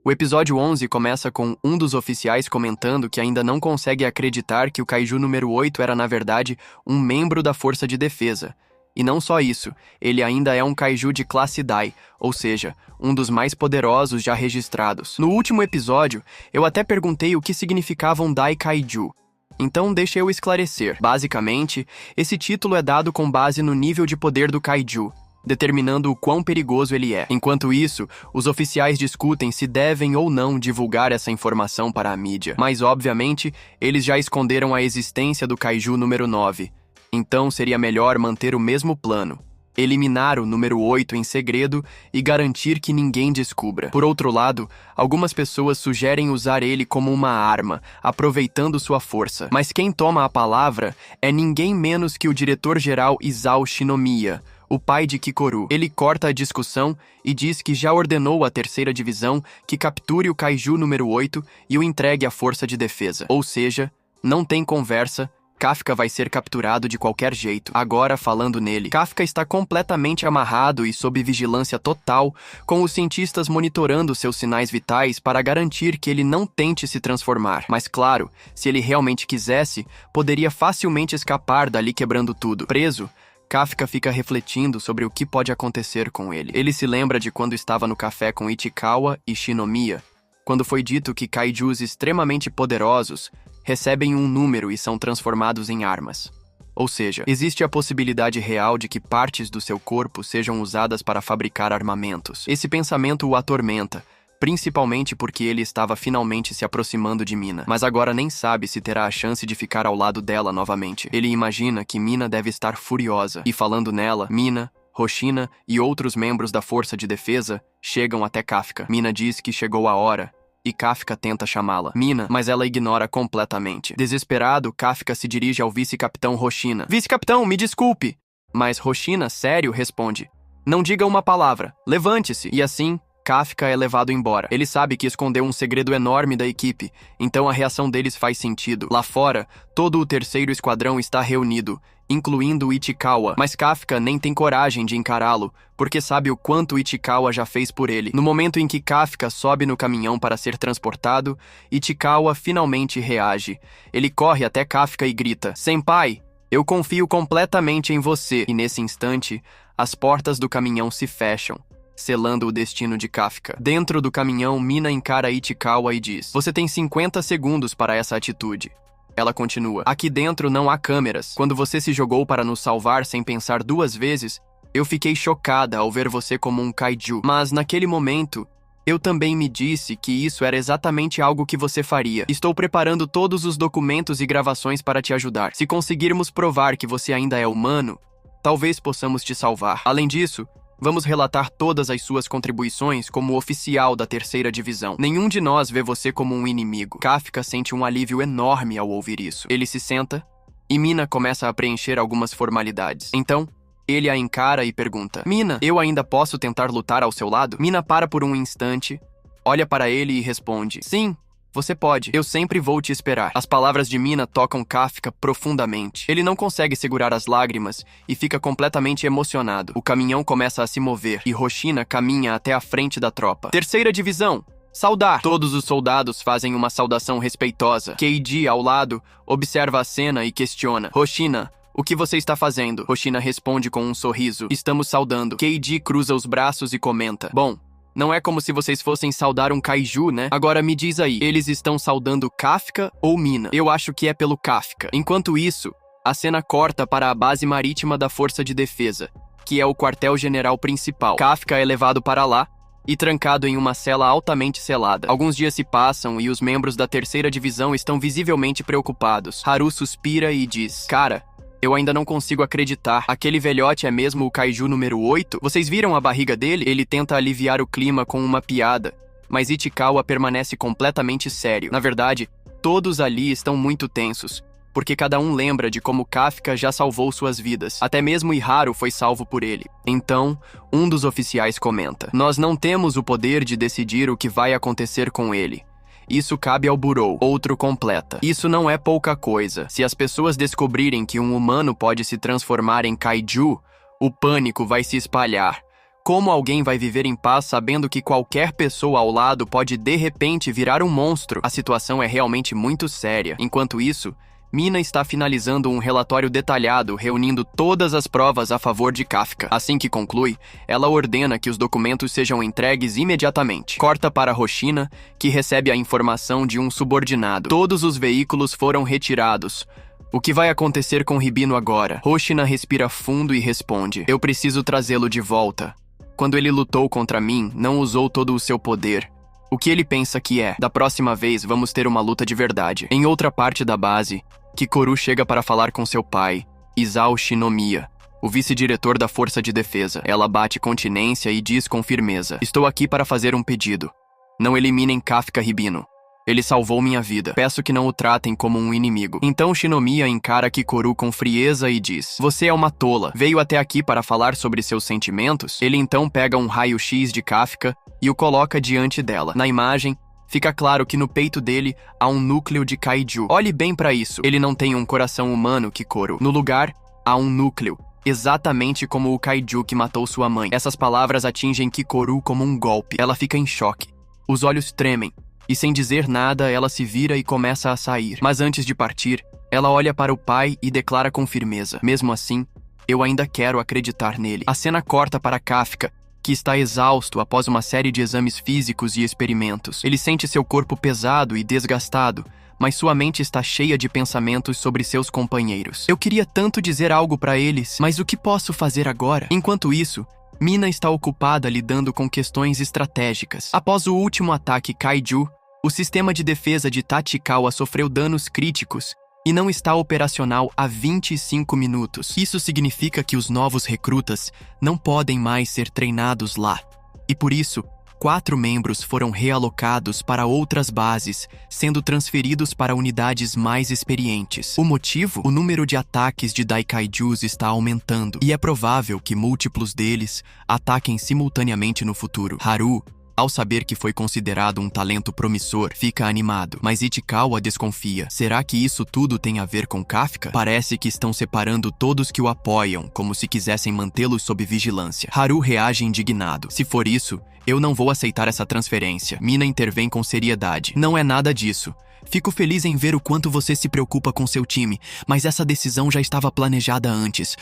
O episódio 11 começa com um dos oficiais comentando que ainda não consegue acreditar que o Kaiju número 8 era, na verdade, um membro da Força de Defesa. E não só isso, ele ainda é um Kaiju de classe Dai, ou seja, um dos mais poderosos já registrados. No último episódio, eu até perguntei o que significava um Dai Kaiju. Então deixa eu esclarecer. Basicamente, esse título é dado com base no nível de poder do Kaiju, determinando o quão perigoso ele é. Enquanto isso, os oficiais discutem se devem ou não divulgar essa informação para a mídia. Mas, obviamente, eles já esconderam a existência do Kaiju número 9. Então seria melhor manter o mesmo plano. Eliminar o número 8 em segredo e garantir que ninguém descubra. Por outro lado, algumas pessoas sugerem usar ele como uma arma, aproveitando sua força. Mas quem toma a palavra é ninguém menos que o diretor-geral Isao Shinomiya, o pai de Kikoru. Ele corta a discussão e diz que já ordenou à terceira divisão que capture o Kaiju número 8 e o entregue à força de defesa. Ou seja, não tem conversa, Kafka vai ser capturado de qualquer jeito. Agora, falando nele, Kafka está completamente amarrado e sob vigilância total, com os cientistas monitorando seus sinais vitais para garantir que ele não tente se transformar. Mas claro, se ele realmente quisesse, poderia facilmente escapar dali quebrando tudo. Preso, Kafka fica refletindo sobre o que pode acontecer com ele. Ele se lembra de quando estava no café com Ichikawa e Shinomiya, quando foi dito que kaijus extremamente poderosos recebem um número e são transformados em armas. Ou seja, existe a possibilidade real de que partes do seu corpo sejam usadas para fabricar armamentos. Esse pensamento o atormenta, principalmente porque ele estava finalmente se aproximando de Mina, mas agora nem sabe se terá a chance de ficar ao lado dela novamente. Ele imagina que Mina deve estar furiosa, e falando nela, Mina, Hoshina e outros membros da Força de Defesa chegam até Kafka. Mina diz que chegou a hora, e Kafka tenta chamá-la. Mina, mas ela ignora completamente. Desesperado, Kafka se dirige ao vice-capitão Hoshina. Vice-capitão, me desculpe! Mas Hoshina, sério, responde. Não diga uma palavra, levante-se! E assim, Kafka é levado embora. Ele sabe que escondeu um segredo enorme da equipe, então a reação deles faz sentido. Lá fora, todo o terceiro esquadrão está reunido, incluindo Ichikawa, mas Kafka nem tem coragem de encará-lo, porque sabe o quanto Ichikawa já fez por ele. No momento em que Kafka sobe no caminhão para ser transportado, Ichikawa finalmente reage. Ele corre até Kafka e grita, Senpai, eu confio completamente em você. E nesse instante, as portas do caminhão se fecham, selando o destino de Kafka. Dentro do caminhão, Mina encara Ichikawa e diz, você tem 50 segundos para essa atitude. Ela continua, aqui dentro não há câmeras. Quando você se jogou para nos salvar sem pensar duas vezes, eu fiquei chocada ao ver você como um kaiju. Mas naquele momento, eu também me disse que isso era exatamente algo que você faria. Estou preparando todos os documentos e gravações para te ajudar. Se conseguirmos provar que você ainda é humano, talvez possamos te salvar. Além disso, vamos relatar todas as suas contribuições como oficial da terceira divisão. Nenhum de nós vê você como um inimigo. Kafka sente um alívio enorme ao ouvir isso. Ele se senta e Mina começa a preencher algumas formalidades. Então, ele a encara e pergunta, Mina, eu ainda posso tentar lutar ao seu lado? Mina para por um instante, olha para ele e responde, sim, você pode. Eu sempre vou te esperar. As palavras de Mina tocam Kafka profundamente. Ele não consegue segurar as lágrimas e fica completamente emocionado. O caminhão começa a se mover e Hoshina caminha até a frente da tropa. Terceira divisão, saudar! Todos os soldados fazem uma saudação respeitosa. Keiji, ao lado, observa a cena e questiona. Hoshina, o que você está fazendo? Hoshina responde com um sorriso. Estamos saudando. Keiji cruza os braços e comenta. Bom, não é como se vocês fossem saudar um kaiju, né? Agora me diz aí, eles estão saudando Kafka ou Mina? Eu acho que é pelo Kafka. Enquanto isso, a cena corta para a base marítima da Força de Defesa, que é o quartel-general principal. Kafka é levado para lá e trancado em uma cela altamente selada. Alguns dias se passam e os membros da terceira divisão estão visivelmente preocupados. Haru suspira e diz, cara, eu ainda não consigo acreditar. Aquele velhote é mesmo o Kaiju número 8? Vocês viram a barriga dele? Ele tenta aliviar o clima com uma piada, mas Ichikawa permanece completamente sério. Na verdade, todos ali estão muito tensos, porque cada um lembra de como Kafka já salvou suas vidas. Até mesmo Iharu foi salvo por ele. Então, um dos oficiais comenta, nós não temos o poder de decidir o que vai acontecer com ele. Isso cabe ao Burou. Outro completa. Isso não é pouca coisa. Se as pessoas descobrirem que um humano pode se transformar em kaiju, o pânico vai se espalhar. Como alguém vai viver em paz sabendo que qualquer pessoa ao lado pode de repente virar um monstro? A situação é realmente muito séria. Enquanto isso, Mina está finalizando um relatório detalhado, reunindo todas as provas a favor de Kafka. Assim que conclui, ela ordena que os documentos sejam entregues imediatamente. Corta para Hoshina, que recebe a informação de um subordinado. Todos os veículos foram retirados. O que vai acontecer com Ribino agora? Hoshina respira fundo e responde: eu preciso trazê-lo de volta. Quando ele lutou contra mim, não usou todo o seu poder. O que ele pensa que é? Da próxima vez, vamos ter uma luta de verdade. Em outra parte da base, Kikoru chega para falar com seu pai, Isao Shinomiya, o vice-diretor da Força de Defesa. Ela bate continência e diz com firmeza: estou aqui para fazer um pedido. Não eliminem Kafka Ribino. Ele salvou minha vida. Peço que não o tratem como um inimigo. Então Shinomiya encara Kikoru com frieza e diz: você é uma tola. Veio até aqui para falar sobre seus sentimentos? Ele então pega um raio-x de Kafka e o coloca diante dela. Na imagem, fica claro que no peito dele há um núcleo de kaiju. Olhe bem para isso. Ele não tem um coração humano, Kikoru. No lugar, há um núcleo, exatamente como o kaiju que matou sua mãe. Essas palavras atingem Kikoru como um golpe. Ela fica em choque. Os olhos tremem. E sem dizer nada, ela se vira e começa a sair. Mas antes de partir, ela olha para o pai e declara com firmeza: mesmo assim, eu ainda quero acreditar nele. A cena corta para Kafka, que está exausto após uma série de exames físicos e experimentos. Ele sente seu corpo pesado e desgastado, mas sua mente está cheia de pensamentos sobre seus companheiros. Eu queria tanto dizer algo para eles, mas o que posso fazer agora? Enquanto isso, Mina está ocupada lidando com questões estratégicas. Após o último ataque Kaiju, o sistema de defesa de Tachikawa sofreu danos críticos e não está operacional há 25 minutos. Isso significa que os novos recrutas não podem mais ser treinados lá. E por isso, 4 membros foram realocados para outras bases, sendo transferidos para unidades mais experientes. O motivo? O número de ataques de Daikaijus está aumentando, e é provável que múltiplos deles ataquem simultaneamente no futuro. Haru, ao saber que foi considerado um talento promissor, fica animado, mas Ichikawa desconfia. Será que isso tudo tem a ver com Kafka? Parece que estão separando todos que o apoiam, como se quisessem mantê-los sob vigilância. Haru reage indignado. Se for isso, eu não vou aceitar essa transferência. Mina intervém com seriedade. Não é nada disso. Fico feliz em ver o quanto você se preocupa com seu time, mas essa decisão já estava planejada antes.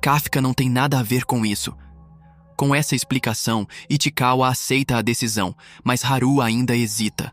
Kafka não tem nada a ver com isso. Com essa explicação, Ichikawa aceita a decisão, mas Haru ainda hesita.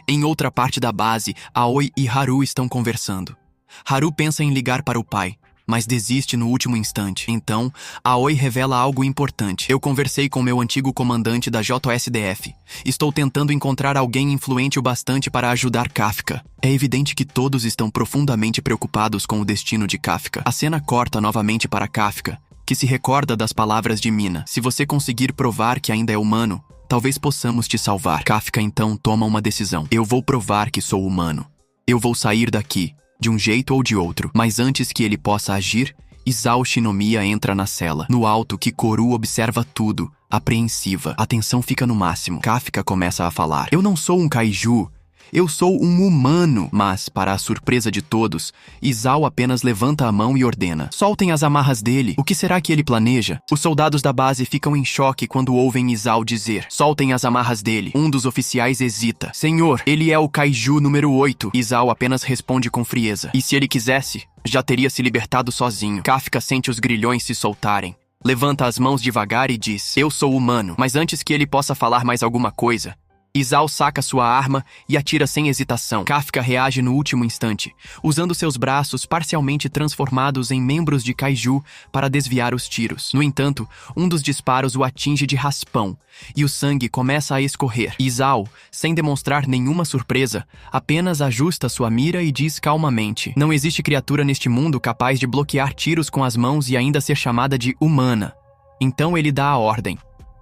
Em outra parte da base, Aoi e Haru estão conversando. Haru pensa em ligar para o pai, mas desiste no último instante. Então, Aoi revela algo importante. Eu conversei com meu antigo comandante da JSDF. Estou tentando encontrar alguém influente o bastante para ajudar Kafka. É evidente que todos estão profundamente preocupados com o destino de Kafka. A cena corta novamente para Kafka, que se recorda das palavras de Mina. Se você conseguir provar que ainda é humano, talvez possamos te salvar. Kafka então toma uma decisão. Eu vou provar que sou humano. Eu vou sair daqui, de um jeito ou de outro. Mas antes que ele possa agir, Isao Shinomiya entra na cela. No alto, Kikoru observa tudo, apreensiva. A tensão fica no máximo. Kafka começa a falar. Eu não sou um kaiju. Eu sou um humano. Mas, para a surpresa de todos, Isao apenas levanta a mão e ordena: soltem as amarras dele. O que será que ele planeja? Os soldados da base ficam em choque quando ouvem Isao dizer: soltem as amarras dele. Um dos oficiais hesita. Senhor, ele é o kaiju número 8. Isao apenas responde com frieza. E se ele quisesse, já teria se libertado sozinho. Kafka sente os grilhões se soltarem. Levanta as mãos devagar e diz: eu sou humano. Mas antes que ele possa falar mais alguma coisa, Isao saca sua arma e atira sem hesitação. Kafka reage no último instante, usando seus braços parcialmente transformados em membros de kaiju para desviar os tiros. No entanto, um dos disparos o atinge de raspão, e o sangue começa a escorrer. Isao, sem demonstrar nenhuma surpresa, apenas ajusta sua mira e diz calmamente: não existe criatura neste mundo capaz de bloquear tiros com as mãos e ainda ser chamada de humana. Então ele dá a ordem: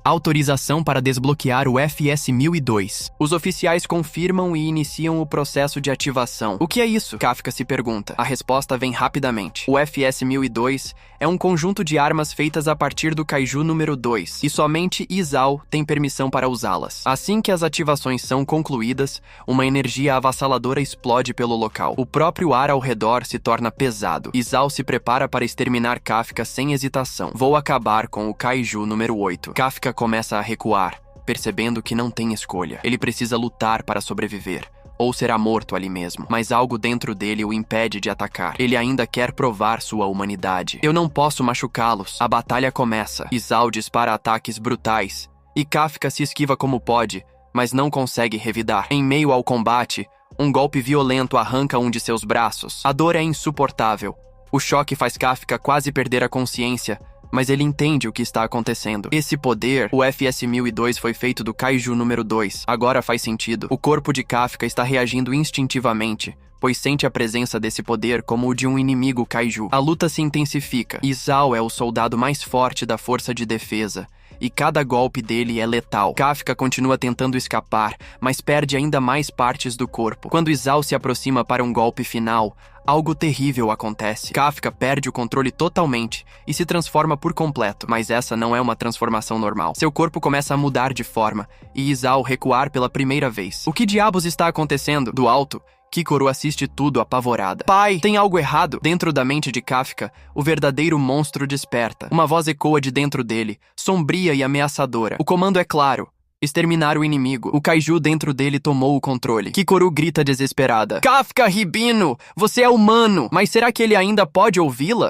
Autorização para desbloquear o FS-1002. Os oficiais confirmam e iniciam o processo de ativação. O que é isso? Kafka se pergunta. A resposta vem rapidamente. O FS-1002 é um conjunto de armas feitas a partir do Kaiju número 2, e somente Isao tem permissão para usá-las. Assim que as ativações são concluídas, uma energia avassaladora explode pelo local. O próprio ar ao redor se torna pesado. Isao se prepara para exterminar Kafka sem hesitação. Vou acabar com o Kaiju número 8. Kafka começa a recuar, percebendo que não tem escolha. Ele precisa lutar para sobreviver, ou será morto ali mesmo. Mas algo dentro dele o impede de atacar. Ele ainda quer provar sua humanidade. Eu não posso machucá-los. A batalha começa. Isao dispara ataques brutais, e Kafka se esquiva como pode, mas não consegue revidar. Em meio ao combate, um golpe violento arranca um de seus braços. A dor é insuportável. O choque faz Kafka quase perder a consciência, mas ele entende o que está acontecendo. Esse poder, o FS-1002, foi feito do Kaiju número 2. Agora faz sentido. O corpo de Kafka está reagindo instintivamente, pois sente a presença desse poder como o de um inimigo Kaiju. A luta se intensifica. Isao é o soldado mais forte da força de defesa, e cada golpe dele é letal. Kafka continua tentando escapar, mas perde ainda mais partes do corpo. Quando Isao se aproxima para um golpe final, algo terrível acontece. Kafka perde o controle totalmente e se transforma por completo. Mas essa não é uma transformação normal. Seu corpo começa a mudar de forma, e Isao recuar pela primeira vez. O que diabos está acontecendo? Do alto, Kikoru assiste tudo apavorada. Pai, tem algo errado. Dentro da mente de Kafka, o verdadeiro monstro desperta. Uma voz ecoa de dentro dele, sombria e ameaçadora. O comando é claro: exterminar o inimigo. O Kaiju dentro dele tomou o controle. Kikoru grita desesperada. Kafka Hibino, você é humano! Mas será que ele ainda pode ouvi-la?